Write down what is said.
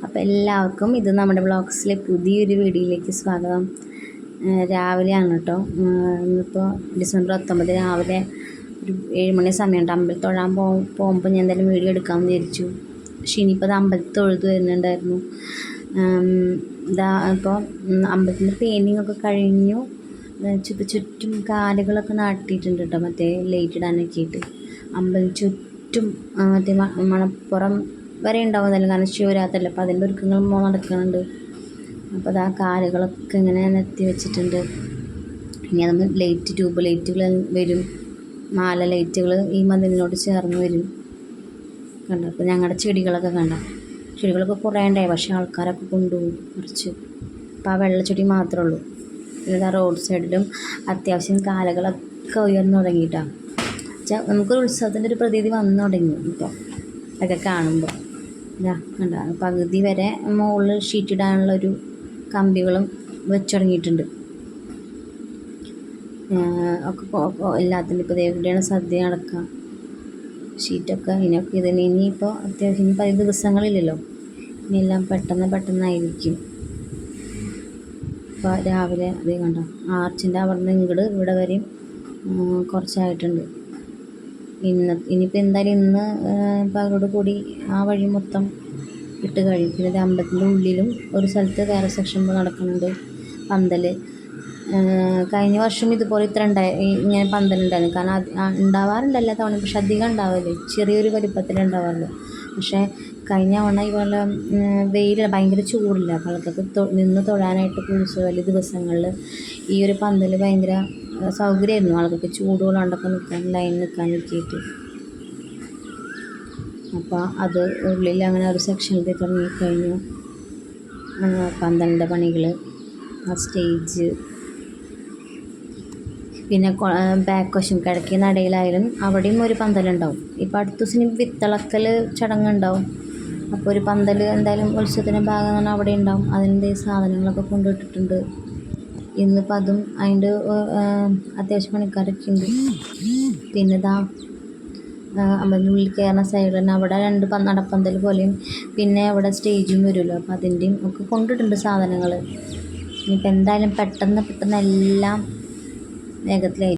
അപ്പോൾ എല്ലാവർക്കും ഇത് നമ്മുടെ വ്ളോഗ്സിലെ പുതിയൊരു വീഡിയോയിലേക്ക് സ്വാഗതം. രാവിലെയാണ് കേട്ടോ. ഇന്നിപ്പോൾ ഡിസംബർ 19 രാവിലെ ഒരു 7 മണി സമയമുണ്ട്. അമ്പലത്തിൽ തൊഴാൻ പോകുമ്പോൾ ഞാൻ എന്തായാലും വീഡിയോ എടുക്കാമെന്ന് വിചാരിച്ചു. പക്ഷേ ഇനിയിപ്പോൾ അത് അമ്പലത്തിൽ തൊഴുത് വരുന്നുണ്ടായിരുന്നു. ഇപ്പോൾ അമ്പലത്തിൻ്റെ പെയിൻറ്റിങ് ഒക്കെ കഴിഞ്ഞു. ചുറ്റും കാലുകളൊക്കെ നാട്ടിയിട്ടുണ്ട് കേട്ടോ, മറ്റേ ലൈറ്റ് ഇടാനൊക്കെ ആയിട്ട്. അമ്പലം ചുറ്റും മറ്റേ മണപ്പുറം വരെ ഉണ്ടാവുന്നതല്ല, കാരണം ശിവരാത്രിയല്ലേ, അപ്പോൾ അതിൻ്റെ ഒരുക്കങ്ങൾ നടക്കുന്നുണ്ട്. അപ്പോൾ അത് ആ കാലുകളൊക്കെ ഇങ്ങനെ നെത്തി വെച്ചിട്ടുണ്ട്. ഇനി അത് ട്യൂബ് ലൈറ്റുകൾ വരും, മാല ലൈറ്റുകൾ ഈ മതിലിനോട് ചേർന്ന് വരും. കണ്ടോ? അപ്പോൾ ഞങ്ങളുടെ ചെടികളൊക്കെ ചെടികളൊക്കെ കുറേ ഉണ്ടായി, പക്ഷേ ആൾക്കാരൊക്കെ കൊണ്ടുപോകും കുറച്ച്. അപ്പോൾ ആ വെള്ളച്ചെടി മാത്രമേ ഉള്ളൂ. പിന്നെ റോഡ് സൈഡിലും അത്യാവശ്യം കാലുകളൊക്കെ ഉയർന്നു തുടങ്ങിയിട്ടാണ്. നമുക്കൊരു ഉത്സവത്തിൻ്റെ ഒരു പ്രതീതി വന്നു തുടങ്ങി ഇപ്പോൾ അതൊക്കെ കാണുമ്പോൾ. കണ്ടോ? പകുതി വരെ മുകളിൽ ഷീറ്റ് ഇടാനുള്ളൊരു കമ്പികളും വെച്ച് തുടങ്ങിയിട്ടുണ്ട്. ഒക്കെ എല്ലാത്തിനും ഇപ്പോൾ എവിടെയാണ് സദ്യ നടക്കുക, ഷീറ്റൊക്കെ ഇതിനൊക്കെ ഇനിയിപ്പോൾ അത്യാവശ്യം ഇനി 10 ദിവസങ്ങളില്ലല്ലോ, ഇനിയെല്ലാം പെട്ടെന്നായിരിക്കും. ഇപ്പോൾ രാവിലെ അതേ കണ്ടോ, ആർച്ചിൻ്റെ അവിടെ നിന്ന് ഇവിടെ വരെയും കുറച്ചായിട്ടുണ്ട്. ഇനിയിപ്പോൾ എന്തായാലും ഇന്ന് പകലോട് കൂടി ആ വഴി മൊത്തം ഇട്ട് കഴിയും. പിന്നെ അമ്പലത്തിൻ്റെ ഉള്ളിലും ഒരു സ്ഥലത്ത് വേറെ സെക്ഷൻ നടക്കുന്നുണ്ട്, പന്തൽ. കഴിഞ്ഞ വർഷം ഇതുപോലെ ഇങ്ങനെ പന്തലുണ്ടായിരുന്നു. കാരണം ഉണ്ടാവാറുണ്ട് എല്ലാ തവണയും, പക്ഷെ അധികം ഉണ്ടാവില്ലേ, ചെറിയൊരു വലിപ്പത്തിലുണ്ടാവാറുള്ളൂ. പക്ഷേ കഴിഞ്ഞ തവണ ഇതുപോലെ വെയിലില്ല, ഭയങ്കര ചൂടില്ല, അപ്പോൾ ആൾക്കാർക്ക് നിന്ന് തൊഴാനായിട്ട് വലിയ ദിവസങ്ങളിൽ ഈ ഒരു പന്തൽ ഭയങ്കര സൗകര്യമായിരുന്നു. ആൾക്കാർക്ക് ചൂടുകൊണ്ടൊക്കെ ലൈൻ നിൽക്കാനൊക്കെ ആയിട്ട്. അപ്പോൾ അത് ഉള്ളിൽ അങ്ങനെ ഒരു സെക്ഷനിൽ തുടങ്ങിക്കഴിഞ്ഞു. പന്തലിൻ്റെ പണികൾ, ആ സ്റ്റേജ്, പിന്നെ ബാക്ക് വശം കിഴക്കേ നടയിലായാലും അവിടെയും ഒരു പന്തലുണ്ടാവും. ഇപ്പോൾ അടുത്ത ദിവസം വിത്തിളക്കൽ ചടങ്ങുണ്ടാവും. അപ്പോൾ ഒരു പന്തൽ എന്തായാലും ഉത്സവത്തിൻ്റെ ഭാഗമാണ് അവിടെ ഉണ്ടാവും. അതിൻ്റെ സാധനങ്ങളൊക്കെ കൊണ്ടുവിട്ടിട്ടുണ്ട്. ഇന്നിപ്പോൾ അതും അതിൻ്റെ അത്യാവശ്യം പണിക്കാരൊക്കെ ഉണ്ട്. പിന്നെ അമ്പലത്തിനുള്ളിൽ കയറുന്ന സൈഡിൽ തന്നെ അവിടെ 2 നടപ്പന്തൽ പോലെയും പിന്നെ അവിടെ സ്റ്റേജും വരുമല്ലോ, അപ്പോൾ അതിൻ്റെയും ഒക്കെ കൊണ്ടിട്ടുണ്ട് സാധനങ്ങൾ. ഇനിയിപ്പോൾ എന്തായാലും പെട്ടെന്ന് എല്ലാം വേഗത്തിലായി.